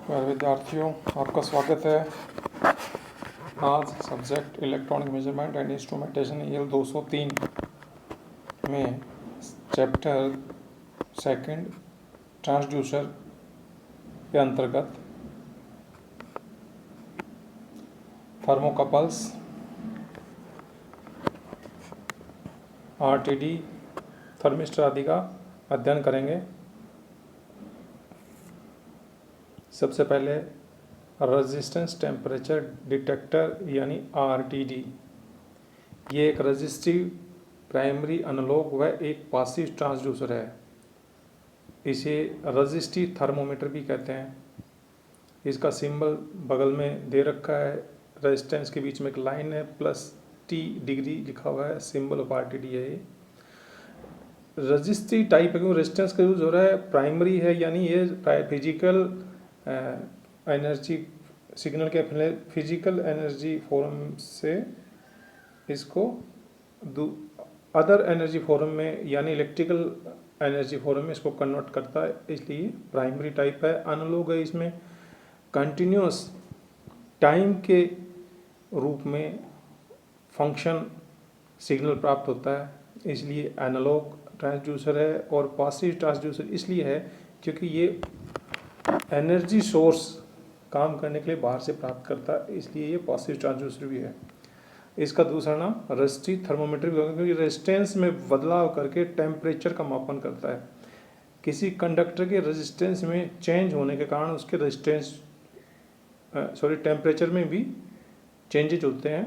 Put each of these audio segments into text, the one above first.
प्यारे विद्यार्थियों, आपका स्वागत है। आज subject electronic measurement and instrumentation EL 203 में चैप्टर सेकंड ट्रांसड्यूसर के अंतर्गत थर्मोकपल्स, RTD, थर्मिस्टर आदि का अध्ययन करेंगे। सबसे पहले रेजिस्टेंस टेम्परेचर डिटेक्टर यानी RTD। ये एक रजिस्टिव प्राइमरी एनालॉग व एक पासिव ट्रांसड्यूसर है। इसे रजिस्टिव थर्मोमीटर भी कहते हैं। इसका सिंबल बगल में दे रखा है। रेजिस्टेंस के बीच में एक लाइन है, +T डिग्री लिखा हुआ है। सिंबल ऑफ RTD है ये। रजिस्टिव टाइप है क्योंकि रेजिस्टेंस का यूज हो रहा है, प्राइमरी है, यानी ये फिजिकल एनर्जी सिग्नल के फिजिकल एनर्जी फॉर्म से इसको अदर एनर्जी फॉर्म में यानी इलेक्ट्रिकल एनर्जी फॉर्म में इसको कन्वर्ट करता है, इसलिए प्राइमरी टाइप है। एनालॉग है, इसमें कंटिन्यूस टाइम के रूप में फंक्शन सिग्नल प्राप्त होता है, इसलिए एनालॉग ट्रांसड्यूसर है। और पासिव ट्रांसड्यूसर इसलिए है क्योंकि ये एनर्जी सोर्स काम करने के लिए बाहर से प्राप्त करता है, इसलिए ये पासिव ट्रांसड्यूसर भी है। इसका दूसरा नाम रेजिस्टिव थर्मोमीटर भी होगा क्योंकि रेजिस्टेंस में बदलाव करके टेम्परेचर का मापन करता है। किसी कंडक्टर के रेजिस्टेंस में चेंज होने के कारण उसके टेम्परेचर में भी चेंजेज होते हैं।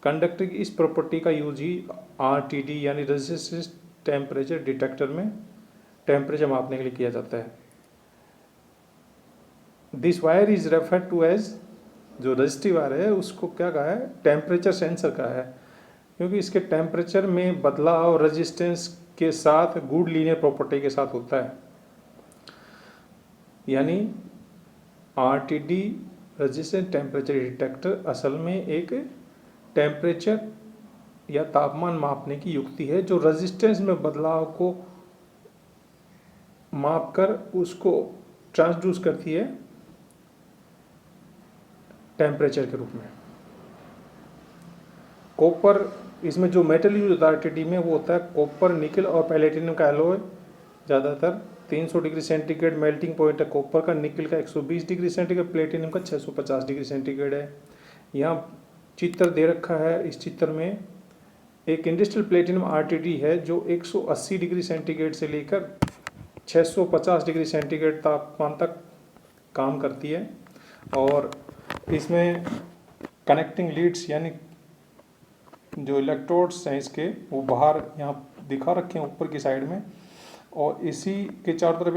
कंडक्टर की इस प्रॉपर्टी का यूज ही RTD यानी रेजिस्टेंस टेम्परेचर डिटेक्टर में टेम्परेचर मापने के लिए किया जाता है। This wire is referred to as, जो रजिस्टिव वायर है उसको क्या कहा है, टेम्परेचर सेंसर कहा है, क्योंकि इसके टेम्परेचर में बदलाव रेजिस्टेंस के साथ गुड लीनियर प्रॉपर्टी के साथ होता है। यानी RTD रेजिस्टेंस टेम्परेचर डिटेक्टर असल में एक टेम्परेचर या तापमान मापने की युक्ति है जो रेजिस्टेंस में बदलाव को मापकर उसको ट्रांसड्यूस करती है टेम्परेचर के रूप में। कॉपर, इसमें जो मेटल यूज होता है RTD में वो होता है कॉपर, निकल और पैलेटिनम का एलॉय। ज़्यादातर 300 डिग्री सेंटीग्रेड मेल्टिंग पॉइंट है कॉपर का, निकल का 120 डिग्री सेंटीग्रेड, प्लेटिनम का 650 डिग्री सेंटीग्रेड है। यहाँ चित्र दे रखा है। इस चित्र में एक इंडस्ट्रियल प्लेटिनम RTD है जो 180 डिग्री सेंटीग्रेड से लेकर 650 डिग्री सेंटीग्रेड तापमान तक काम करती है। और इसमें कनेक्टिंग लीड्स यानी जो इलेक्ट्रोड्स हैं इसके वो बाहर यहाँ दिखा रखे हैं ऊपर की साइड में, और इसी के चारों तरफ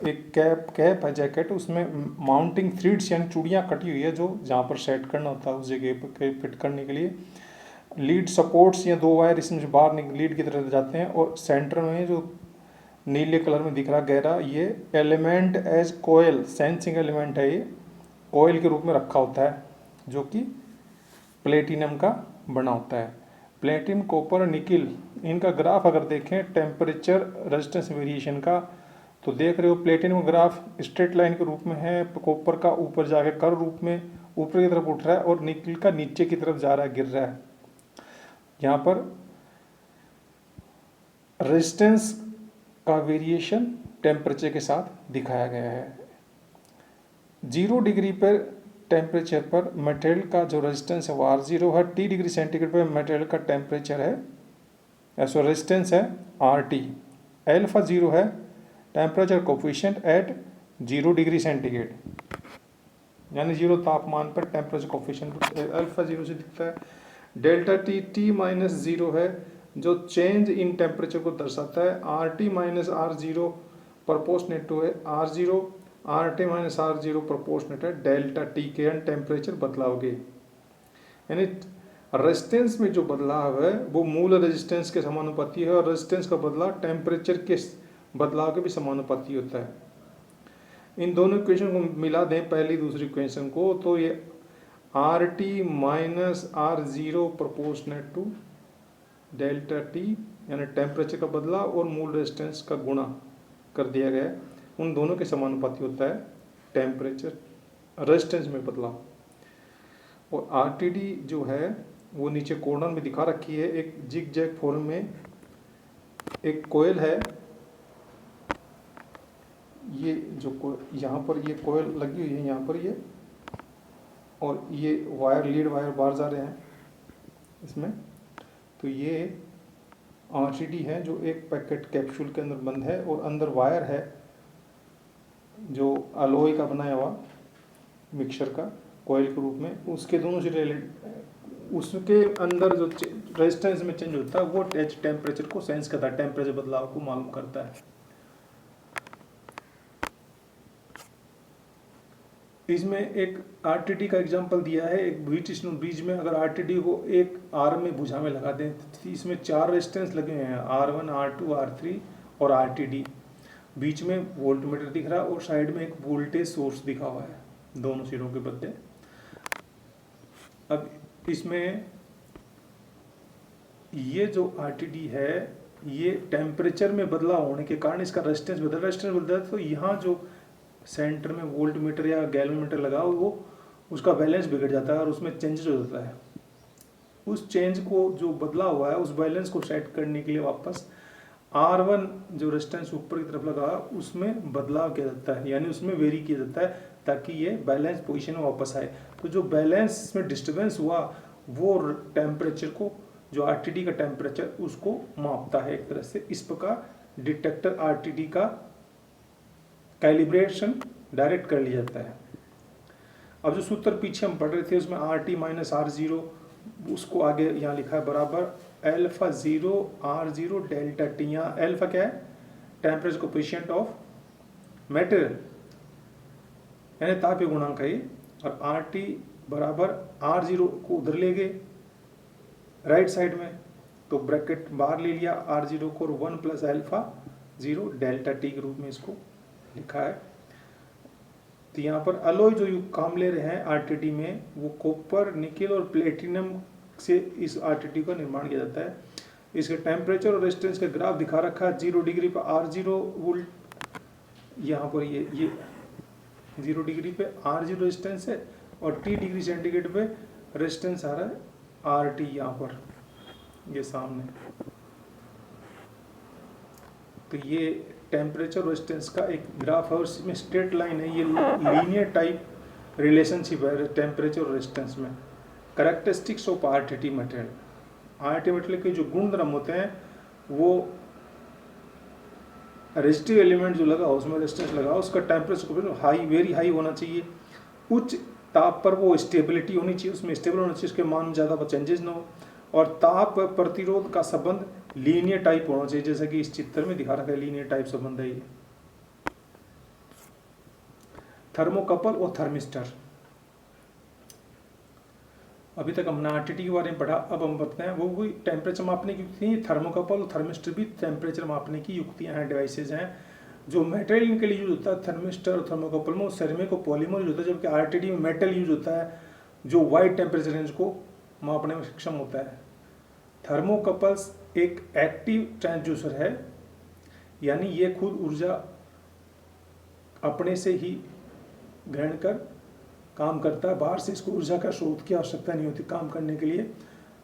एक कैप है, जैकेट, उसमें माउंटिंग थ्रेड्स यानी चूड़ियाँ कटी हुई है जो जहाँ पर सेट करना होता है उस जगह पर फिट करने के लिए। लीड सपोर्ट्स या 2 वायर इसमें से बाहर लीड की तरफ जाते हैं। और सेंटर में जो नीले कलर में दिख रहा गहरा, ये एलिमेंट एज कोयल, सेंसिंग एलिमेंट है, ये कोयल के रूप में रखा होता है जो कि प्लेटिनम का बना होता है। प्लेटिनम, कॉपर, निकिल, इनका ग्राफ अगर देखें टेम्परेचर रेजिस्टेंस वेरिएशन का, तो देख रहे हो प्लेटिनम ग्राफ स्ट्रेट लाइन के रूप में है, कॉपर का ऊपर जाके कर्व रूप में ऊपर की तरफ उठ रहा है, और निकिल का नीचे की तरफ जा रहा है, गिर रहा है। यहाँ पर रेजिस्टेंस का वेरिएशन टेम्परेचर के साथ दिखाया गया है। 0 डिग्री पर टेम्परेचर पर मटेरियल का जो रेजिस्टेंस है वो R0 है। T डिग्री सेंटीग्रेड पर मटेरियल का टेम्परेचर है, ऐसा रेजिस्टेंस है RT। अल्फा 0 है temperature coefficient at 0 degree centigrade, यानी 0 तापमान पर टेम्परेचर कोफिशिएंट अल्फा 0 से दिखता है। डेल्टा T -0 है जो चेंज इन टेम्परेचर को दर्शाता है। RT -R0 प्रोपोर्शनेट टू है R0, RT -R0 प्रोपोर्शनेट है डेल्टा T के, यानी टेम्परेचर बदलाव के। यानी रेजिस्टेंस में जो बदलाव है वो मूल रेजिस्टेंस के समानुपाती है, और रेजिस्टेंस का बदलाव टेम्परेचर के बदलाव के भी समानुपाती होता है। इन दोनों इक्वेशन को मिला दें, पहली दूसरी इक्वेशन को, तो ये RT -R0 proportionate to delta T यानी टेम्परेचर का बदलाव और मूल रेजिस्टेंस का गुणा कर दिया गया, उन दोनों के समानुपाती होता है। टेम्परेचर, रेजिस्टेंस में बदलाव। और आरटीडी जो है वो नीचे कॉर्नर में दिखा रखी है, एक जिग जैग फॉर्म में एक कोयल है। ये जो यहाँ पर ये कोयल लगी हुई है यहाँ पर ये, और ये वायर लीड वायर बार जा रहे हैं इसमें। तो ये आरटीडी है जो एक पैकेट कैप्सूल के अंदर बंद है, और अंदर वायर है जो अलॉय का बनाया हुआ मिक्सचर का कोयल के रूप में, उसके दोनों से रिलेटेड उसके अंदर जो रेजिस्टेंस में चेंज होता है वो टेम्परेचर को सेंस करता है, टेम्परेचर बदलाव को मालूम करता है। इसमें एक आरटीडी का एग्जांपल दिया है, एक ब्रिज में अगर आरटीडी को एक आर्म में भुजा में लगा दें तो इसमें 4 रेजिस्टेंस लगे हुए हैं, R1, R2, R3 और आरटीडी। बीच में वोल्टमीटर दिख रहा है और साइड में एक वोल्टेज सोर्स दिखा हुआ है दोनों सिरों के बदले। अब इसमें ये जो आरटीडी है ये टेम्परेचर में बदलाव होने के कारण इसका रेजिस्टेंस बदलता है, तो यहाँ जो सेंटर में वोल्टमीटर या गैल्वेनोमीटर लगा हो वो उसका बैलेंस बिगड़ जाता है और उसमें चेंजेस हो जाता है। उस चेंज को जो बदला हुआ है उस बैलेंस को सेट करने के लिए वापस R1 जो रेजिस्टेंस ऊपर की तरफ लगा उसमें बदलाव किया जाता है, यानी उसमें वेरी किया जाता है ताकि ये बैलेंस पोजीशन में वापस आए। तो जो बैलेंस में डिस्टर्बेंस हुआ वो टेम्परेचर को, जो आरटीडी का टेम्परेचर उसको मापता है एक तरह से। इस प्रकार डिटेक्टर आरटीडी का कैलिब्रेशन डायरेक्ट कर लिया जाता है। अब जो सूत्र पीछे हम पढ़ रहे थे उसमें RT माइनस R0, उसको आगे यहाँ लिखा है बराबर अल्फा 0 R0 डेल्टा T। यहाँ अल्फा क्या है? टेम्परेचर कोफिशिएंट ऑफ मटेरियल, यानी तापीय गुणांक है। और RT बराबर R0 को उधर ले गए राइट साइड में, तो ब्रैकेट बाहर ले लिया R0 को, 1 प्लस अल्फा 0 डेल्टा T के रूप में इसको लिखा है। तो यहाँ पर अलॉय जो काम ले रहे हैं आरटीडी में वो कॉपर, निकेल और प्लेटिनम से इस आरटीडी का निर्माण किया जाता है। इसके टेम्परेचर और रेजिस्टेंस का ग्राफ दिखा रखा है। 0 डिग्री पर R0 वोल्ट, यहाँ पर ये 0 डिग्री पे R0 रेजिस्टेंस है और T डिग्री सेंटीग्रेड पे रेजिस्टेंस आ रहा है RT, यहाँ पर ये सामने। तो ये टेम्परेचर रेजिस्टेंस का एक ग्राफ है और इसमें स्ट्रेट लाइन है, ये लीनियर टाइप रिलेशनशिप है टेम्परेचर और रेजिस्टेंस में। Characteristics of RTD material, RTD material के जो गुणधर्म होते हैं वो रेजिस्टिव एलिमेंट जो लगा उसमें रेजिस्टेंस लगा उसका टेम्परेचर हाई, वेरी हाई होना चाहिए। उच्च ताप पर वो स्टेबिलिटी होनी चाहिए, उसमें स्टेबल होना चाहिए, उसके मान में ज़्यादा चेंजेस ना हो। और ताप प्रतिरोध का संबंध लीनियर टाइप होना चाहिए, जैसा कि इस चित्र में दिखा रखा है लीनियर टाइप संबंध है ये। थर्मोकपल और थर्मिस्टर, अभी तक हमने आरटीडी के बारे में पढ़ा, अब हम बताते हैं वो भी टेम्परेचर मापने की युक्ति है। थर्मोकपल और थर्मिस्टर भी टेम्परेचर मापने की युक्तियां हैं, डिवाइसेज हैं। जो मेटेरियल के लिए यूज होता है थर्मिस्टर और थर्मोकपल में वो सेरेमिक और पॉलीमर यूज होता है, जबकि आरटीडी में मेटल यूज होता है जो वाइड टेम्परेचर रेंज को मापने में सक्षम होता है। थर्मोकपल्स एक एक्टिव ट्रांसड्यूसर है, यानी ये खुद ऊर्जा अपने से ही ग्रहण कर काम करता है, बाहर से इसको ऊर्जा का स्रोत की आवश्यकता नहीं होती काम करने के लिए।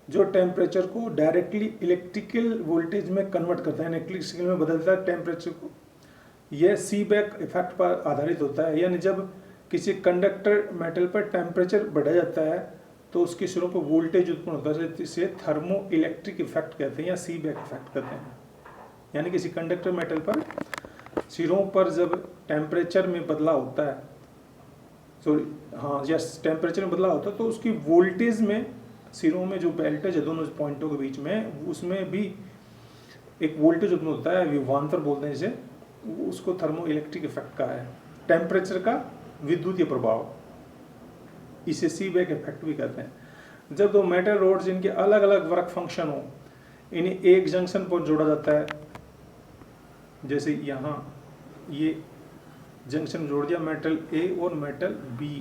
जो टेम्परेचर को डायरेक्टली इलेक्ट्रिकल वोल्टेज में कन्वर्ट करता है, इलेक्ट्रिकल में बदलता है टेम्परेचर को। यह सीबेक इफेक्ट पर आधारित होता है, यानी जब किसी कंडक्टर मेटल पर टेम्परेचर बढ़ा जाता है तो उसके सिरों पर वोल्टेज उत्पन्न होता है, इसे थर्मो इलेक्ट्रिक इफेक्ट कहते हैं या सीबेक इफेक्ट कहते हैं। यानी किसी कंडक्टर मेटल पर सिरों पर जब टेम्परेचर में बदलाव होता है, सॉरी हाँ यस, टेम्परेचर में बदलाव होता है तो उसकी वोल्टेज में, सिरों में जो वोल्टेज है दोनों पॉइंटों के बीच में, उसमें भी एक वोल्टेज उत्पन्न होता है, विभवांतर बोलते हैं इसे, उसको थर्मो इलेक्ट्रिक इफेक्ट का है। टेम्परेचर का विद्युतीय प्रभाव, इसे सीबेक इफेक्ट भी कहते हैं। जब दो मेटल रोड जिनके अलग अलग वर्क फंक्शन हो, इन्हें एक जंक्शन पर जोड़ा जाता है, जैसे यहाँ ये जंक्शन जोड़ दिया मेटल ए और मेटल बी,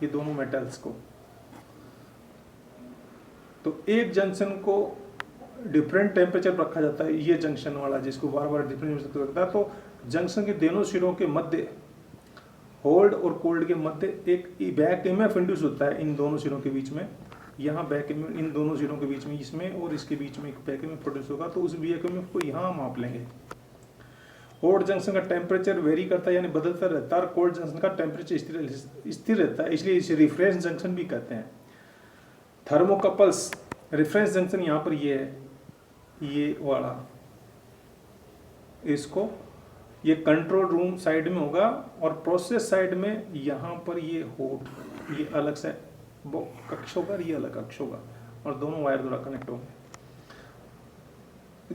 ये दोनों मेटल्स को, तो एक जंक्शन को डिफरेंट टेम्परेचर पर रखा जाता है, ये जंक्शन वाला जिसको बार बार डिफरेंट टेम्परेचर रखता है। तो जंक्शन के दोनों सिरों के मध्य हॉट और कोल्ड के मध्य एक बैक ईएमएफ इंड्यूस होता है इन दोनों सिरों के बीच में। यहाँ बैक ईएमएफ इन दोनों सिरों के बीच में, इसमें और इसके बीच में एक बैक ईएमएफ प्रोड्यूस होगा, तो उस बैक ईएमएफ को यहाँ माप लेंगे। हॉट जंक्शन का टेम्परेचर वेरी करता है यानी बदलता रहता है, और कोल्ड जंक्शन का टेम्परेचर स्थिर रहता है, इसलिए इसे रेफरेंस जंक्शन भी कहते हैं। थर्मोकपल्स रेफरेंस जंक्शन यहाँ पर ये है, ये वाला, इसको ये कंट्रोल रूम साइड में होगा और प्रोसेस साइड में यहाँ पर ये हॉट, ये अलग से कक्ष होगा, ये अलग कक्ष होगा और दोनों वायर द्वारा कनेक्ट होंगे।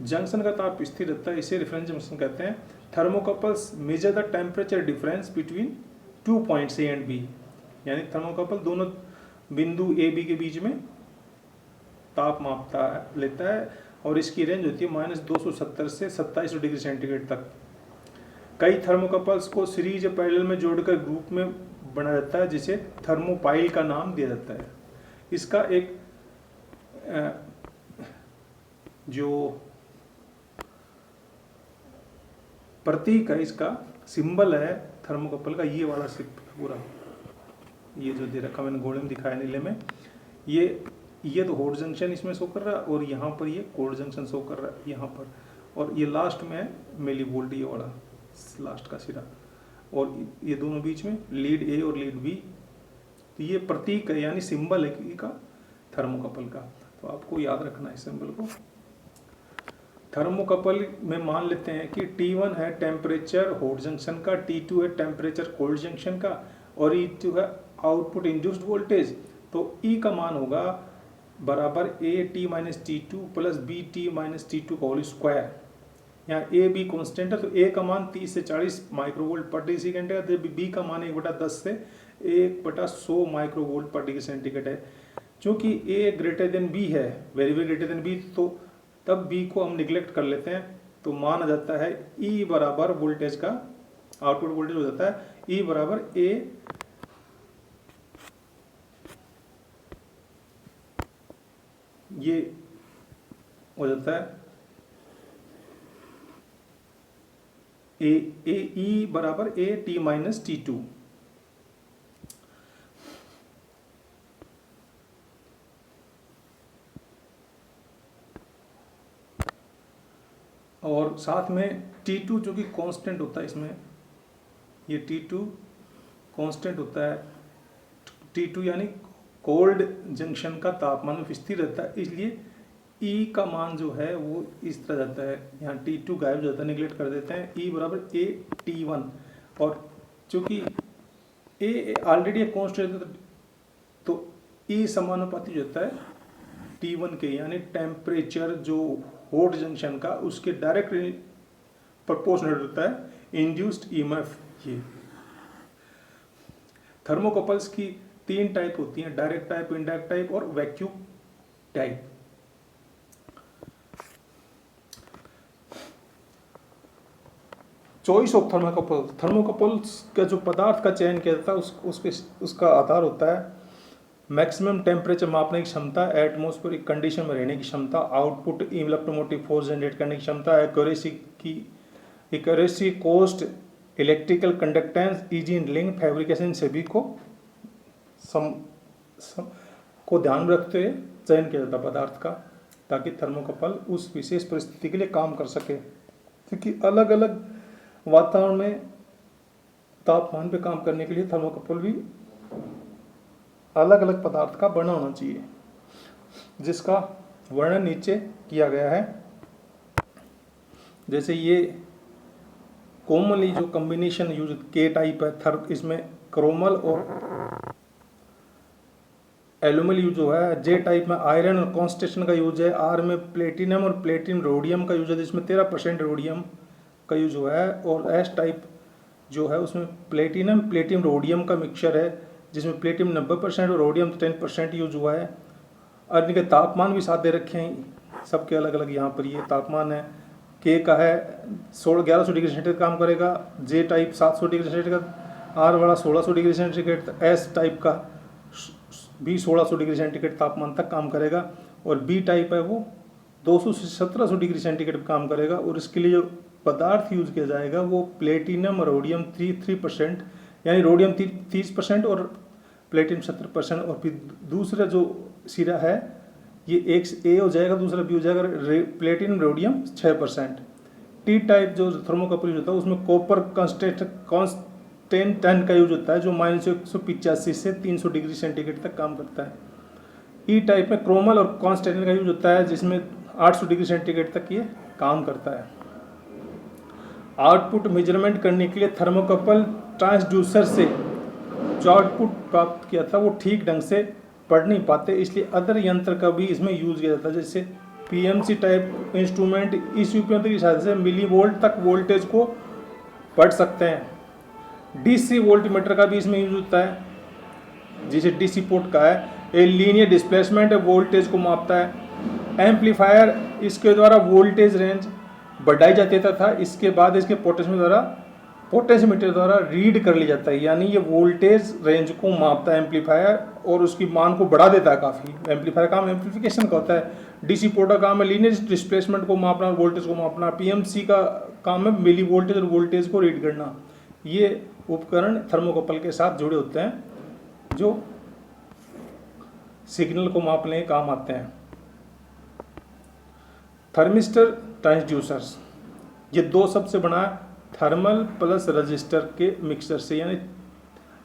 जंक्शन का ताप स्थिर रहता है, इसे रेफरेंस जंक्शन कहते हैं। Thermocouples measure the temperature difference between 2 points A and B, यानी थर्मोकपल दोनों बिंदु ए बी के बीच में ताप लेता है और इसकी रेंज होती है -270 से 2700 डिग्री सेंटीग्रेड तक। कई थर्मोकपल्स को सीरीज या पैरेलल में जोड़कर ग्रुप में बनाया जाता है, जिसे थर्मोपाइल का नाम दिया जाता है। इसका एक जो प्रतीक है, इसका सिंबल है थर्मोकपल का, ये वाला पूरा ये जो दे रखा मैंने गोले में दिखाया नीले में, ये तो हॉट जंक्शन इसमें शो कर रहा है और यहाँ पर ये कोल्ड जंक्शन शो कर रहा है यहाँ पर, और ये लास्ट में है मिलीवोल्ट, ये वाला लास्ट का सिरा, और ये दोनों बीच में लीड ए और लीड बी। तो ये प्रतीक है यानी सिंबल है का थर्मोकपल का, तो आपको याद रखना है सिंबल को। थर्मोकपल में मान लेते हैं कि T1 है टेम्परेचर हॉट जंक्शन का, T2 है टेम्परेचर कोल्ड जंक्शन का, और E2 है आउटपुट इंड्यूस्ड वोल्टेज। तो E का मान होगा बराबर AT-T2 प्लस BT-T2 का होल स्क्वायर। यहाँ ए बी कॉन्स्टेंट है, तो ए का मान 30 से 40 माइक्रोवोल्ट पर डिग्री सेकेंड है, तो बी का मान 1/10 से 1/100 माइक्रोवोल्ट पर डिग्री सेंटीग्रेड है। चूंकि ए ग्रेटर देन बी है, very very greater than B, तो तब बी को हम निगलेक्ट कर लेते हैं, तो माना जाता है ई बराबर वोल्टेज का आउटपुट वोल्टेज हो जाता है ई बराबर ए ये हो जाता है ई बराबर AT-T2। और साथ में T2 जो कि कांस्टेंट होता है, इसमें ये T2 कांस्टेंट होता है। T2 यानी कोल्ड जंक्शन का तापमान में स्थिर रहता है, इसलिए E का मान जो है वो इस तरह जाता है, यहाँ T2 गायब जाता है, निगलेक्ट कर देते हैं, E बराबर AT1। और चूंकि A ऑलरेडी एक कांस्टेंट है, तो E समानुपाती जाता है T1 के, यानी टेम्परेचर जो हॉट जंक्शन का उसके डायरेक्ट प्रोपोर्शनल होता है इंड्यूस्ड ईएमएफ। ये थर्मोकपल्स की 3 टाइप होती हैं, डायरेक्ट टाइप, इनडायरेक्ट टाइप और vacuum type. Choice of thermocouple, thermocouples का जो पदार्थ का चयन किया जाता है उसका आधार होता है मैक्सिमम टेम्परेचर मापने की क्षमता, एटमॉस्फेरिक कंडीशन में रहने की क्षमता, आउटपुट इलेक्ट्रोमोटिव फोर्स जनरेट करने की क्षमता, accuracy, cost, electrical conductance, easy in link, fabrication, सभी को ध्यान में रखते हुए चयन किया जाता पदार्थ का, ताकि थर्मोकपल उस विशेष परिस्थिति के लिए काम कर सके। क्योंकि अलग अलग वातावरण में तापमान पे काम करने के लिए थर्मोकपल भी अलग अलग पदार्थ का बना होना चाहिए, जिसका वर्णन नीचे किया गया है। जैसे ये कॉमनली जो कॉम्बिनेशन यूज के टाइप है, इसमें क्रोमल और एल्यूमिल यूज जो है, जे टाइप में आयरन और कॉन्स्टेशन का यूज है, आर में प्लेटिनम और प्लेटिनम रोडियम का यूज है, जिसमें 13% रोडियम का यूज हुआ है, और एस टाइप जो है उसमें प्लेटिनम रोडियम का मिक्सचर है, जिसमें प्लेटिनम 90% और रोडियम 10% यूज हुआ है। और इनके तापमान भी साथ दे रखे हैं, सबके अलग अलग यहाँ पर ये तापमान है। के का है 1100 डिग्री सेंटीग्रेड काम करेगा, जे टाइप 700 डिग्री सेंटीग्रेड, आर वाला 1600 डिग्री सेंटीग्रेड, एस टाइप का भी 1600 डिग्री सेंटीग्रेड तापमान तक काम करेगा, और बी टाइप है वो 200 से 1700 डिग्री सेंटीग्रेड काम करेगा। और इसके लिए जो पदार्थ यूज किया जाएगा वो प्लेटिनम रोडियम 3% यानी रोडियम 30% और प्लेटिनम 70%, और फिर दूसरा जो सिरा है ये एक ए हो जाएगा, दूसरा बी हो जाएगा, प्लेटिनम रोडियम 6%। टी टाइप जो थर्मोकपल यूज होता है उसमें कॉपर कांस्टेंट टन का यूज होता है, जो -185 से 300 डिग्री सेंटीग्रेड तक काम करता है। ई टाइप में क्रोमल और कांस्टेंट का यूज होता है, जिसमें 800 डिग्री सेंटीग्रेड तक ये काम करता है। आउटपुट मेजरमेंट करने के लिए थर्मोकपल ट्रांसड्यूसर से जो आउटपुट प्राप्त किया था वो ठीक ढंग से पढ़ नहीं पाते, इसलिए अदर यंत्र का भी इसमें यूज किया जाता है। जैसे पीएमसी टाइप इंस्ट्रूमेंट इस यंत्र की सहायता से मिली वोल्ट तक वोल्टेज को पढ़ सकते हैं। डीसी वोल्टमीटर का भी इसमें यूज होता है, जिसे डीसी पोर्ट का है, ए लीनियर डिस्प्लेसमेंट वोल्टेज को मापता है। एम्पलीफायर इसके द्वारा वोल्टेज रेंज बढ़ाई जाती था, इसके बाद इसके पोटेंशियोमीटर द्वारा रीड कर लिया जाता है, यानी ये वोल्टेज रेंज को मापता है एम्पलीफायर और उसकी मान को बढ़ा देता है काफ़ी। एम्पलीफायर का काम एम्पलीफिकेशन का होता है, डीसी पोर्ट का काम है लीनियर डिस्प्लेसमेंट को मापना और वोल्टेज को मापना, पीएमसी का काम है मिली वोल्टेज और वोल्टेज को रीड करना। ये उपकरण थर्मोकपल के साथ जुड़े होते हैं जो सिग्नल को मापने के काम आते हैं। थर्मिस्टर ट्रांसड्यूसर्स, ये दो सबसे बना है थर्मल प्लस रजिस्टर के मिक्सचर से, यानी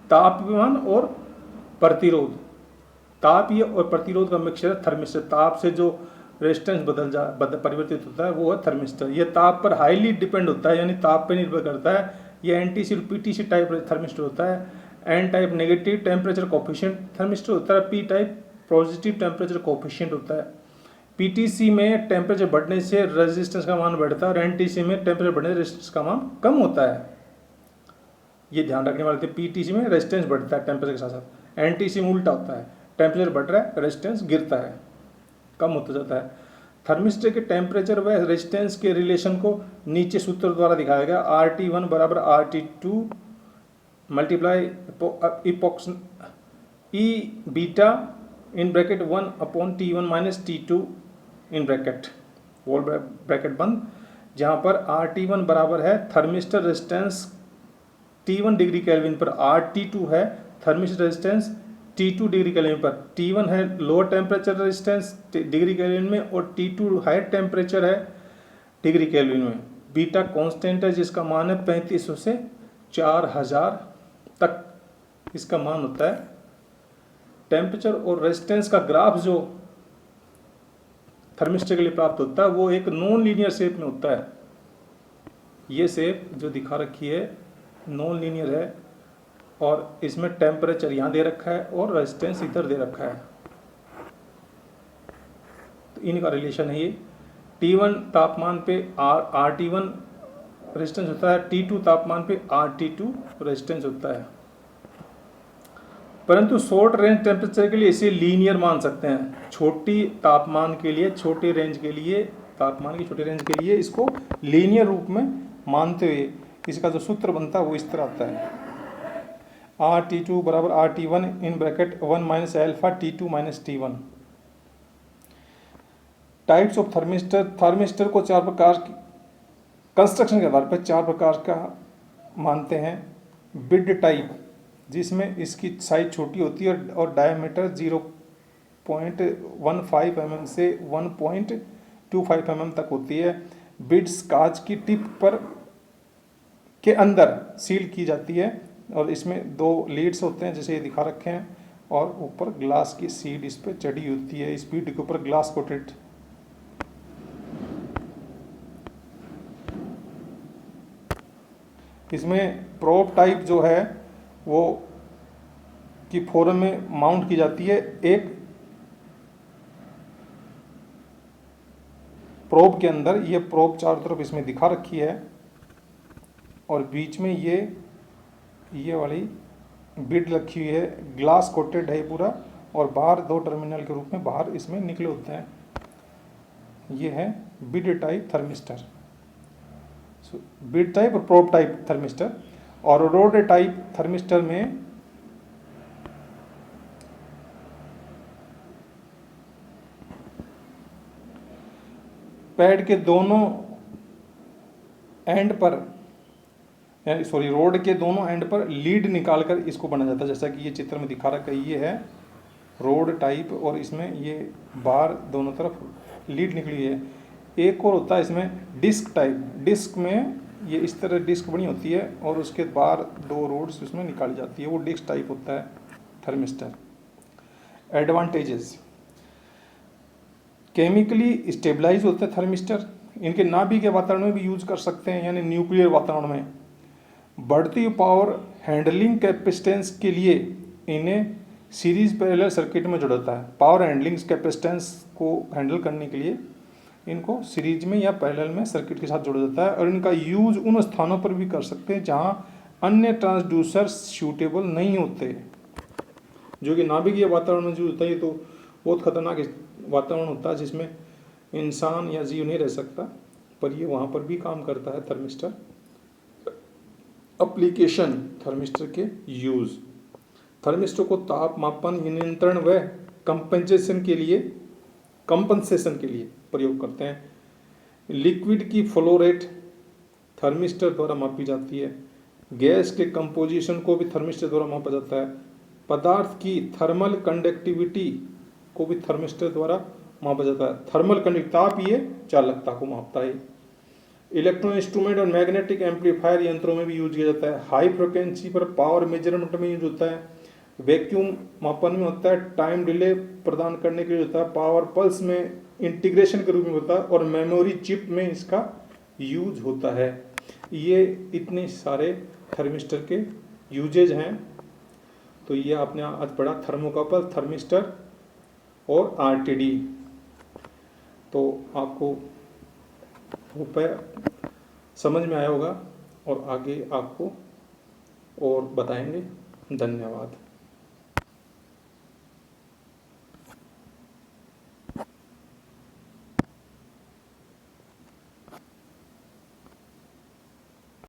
तापमान और प्रतिरोध, तापीय और प्रतिरोध का मिक्सचर थर्मिस्टर। ताप से जो रेजिस्टेंस परिवर्तित होता है वो है थर्मिस्टर। यह ताप पर हाईली डिपेंड होता है, यानी ताप पर निर्भर करता है। यह एनटीसी और पीटीसी टाइप थर्मिस्टर होता है। N type negative temperature coefficient thermistor होता है, P type positive temperature coefficient होता है। पीटीसी में टेम्परेचर बढ़ने से रेजिस्टेंस का मान बढ़ता है और एनटीसी में टेम्परेचर बढ़ने से रेजिस्टेंस का मान कम होता है। ये ध्यान रखने वाले थे, पीटीसी में रेजिस्टेंस बढ़ता है टेम्परेचर के साथ साथ, एनटीसी में उल्टा होता है, टेम्परेचर बढ़ रहा है रेजिस्टेंस गिरता है, कम होता जाता है। थर्मिस्टर के टेम्परेचर व रेजिस्टेंस के रिलेशन को नीचे सूत्र द्वारा दिखाया गया। RT1 बराबर RT2 मल्टीप्लाई इपोक्स e beta in bracket 1/T1 minus T2 in bracket, whole bracket बंद, जहाँ पर RT1 बराबर है thermistor resistance T1 degree kelvin पर, RT2 है thermistor resistance T2 degree kelvin पर। T1 है lower temperature resistance degree kelvin में और T2 हायर टेम्परेचर है डिग्री केल्विन में। बीटा कांस्टेंट है जिसका मान है 3500 से 4000 तक इसका मान होता है। टेम्परेचर और रेजिस्टेंस का ग्राफ जो थर्मिस्टर के लिए प्राप्त होता है वो एक नॉन लीनियर शेप में होता है। ये शेप जो दिखा रखी है नॉन लीनियर है और इसमें टेम्परेचर यहाँ दे रखा है और रेजिस्टेंस इधर दे रखा है, तो इनका रिलेशन है ये। T1 तापमान पे RT1 रेजिस्टेंस होता है, T2 तापमान पे RT2 रेजिस्टेंस होता है। परंतु शॉर्ट रेंज टेम्परेचर के लिए इसे लीनियर मान सकते हैं। छोटी तापमान के लिए, छोटे रेंज के लिए, तापमान की छोटे रेंज के लिए इसको लीनियर रूप में मानते हुए इसका जो सूत्र बनता है वो इस तरह आता है। RT2 बराबर RT1 in bracket 1 minus alpha T2 minus T1। Types of thermistor, thermistor को चार प्रकार की कंस्ट्रक्शन के आधार पर चार प्रकार का मानते हैं। बिड टाइप, जिसमें इसकी साइज छोटी होती है और डायमीटर 0.15 mm से 1.25 mm तक होती है। बिड्स कांच की टिप पर के अंदर सील की जाती है और इसमें दो लीड्स होते हैं जैसे ये दिखा रखे हैं और ऊपर ग्लास की सीड इस पर चढ़ी होती है। इस बीड के ऊपर ग्लास कोटेड इसमें प्रोब टाइप जो है वो की फोरम में माउंट की जाती है। एक प्रोब के अंदर, ये प्रोब चारों तरफ इसमें दिखा रखी है और बीच में ये वाली बिड रखी हुई है, ग्लास कोटेड है पूरा और बाहर दो टर्मिनल के रूप में बाहर इसमें निकले होते हैं। ये है bid type thermistor, bid type और प्रोब टाइप थर्मिस्टर। और रोड टाइप थर्मिस्टर में पैड के दोनों एंड पर सॉरी रोड के दोनों एंड पर लीड निकालकर इसको बनाया जाता है, जैसा कि ये चित्र में दिखा रखा है। ये है रोड टाइप और इसमें ये बार दोनों तरफ लीड निकली है। एक और होता है इसमें डिस्क टाइप, डिस्क में ये इस तरह डिस्क बनी होती है और उसके बार दो रोड्स उसमें निकाली जाती है, वो डिस्क टाइप होता है थर्मिस्टर। एडवांटेजेस, केमिकली स्टेबलाइज होता है थर्मिस्टर, इनके नाभिक के वातावरण में भी यूज कर सकते हैं, यानी न्यूक्लियर वातावरण में। बढ़ती हुई पावर हैंडलिंग कैपेसिटेंस के लिए इन्हें सीरीज पैरेलल सर्किट में जोड़ता है। पावर हैंडलिंग कैपेसिटेंस को हैंडल करने के लिए इनको सीरीज में या पैरेलल में सर्किट के साथ जोड़ा जाता है, और इनका यूज उन स्थानों पर भी कर सकते हैं जहां अन्य ट्रांसड्यूसर्स सूटेबल नहीं होते। जो कि नाभिकीय वातावरण में जो होता है तो बहुत खतरनाक वातावरण होता है जिसमें इंसान या जीव नहीं रह सकता, पर ये वहाँ पर भी काम करता है थर्मिस्टर। एप्लीकेशन थर्मिस्टर के यूज, थर्मिस्टर को ताप मापन, नियंत्रण व कंपनसेशन के लिए प्रयोग करते हैं। लिक्विड की फ्लो रेट थर्मिस्टर द्वारा मापी जाती है। गैस के कंपोजिशन को भी थर्मिस्टर द्वारा मापा जाता है। पदार्थ की थर्मल कंडक्टिविटी को भी थर्मिस्टर द्वारा मापा जाता है। थर्मल कंडक्टिविटी, ताप ये चालकता को मापता है। इलेक्ट्रॉन इंस्ट्रूमेंट और मैग्नेटिक एम्पलीफायर यंत्रों में भी यूज किया जाता है। हाई फ्रिक्वेंसी पर पावर मेजरमेंट में यूज होता है। वैक्यूम मापन में होता है। टाइम डिले प्रदान करने के लिए होता है। पावर पल्स में इंटीग्रेशन के रूप में होता है, और मेमोरी चिप में इसका यूज होता है। ये इतने सारे थर्मिस्टर के यूजेज हैं। तो ये आपने आज पढ़ा थर्मोकपल, थर्मिस्टर और आरटीडी। तो आपको उपाय समझ में आया होगा और आगे आपको और बताएंगे। धन्यवाद।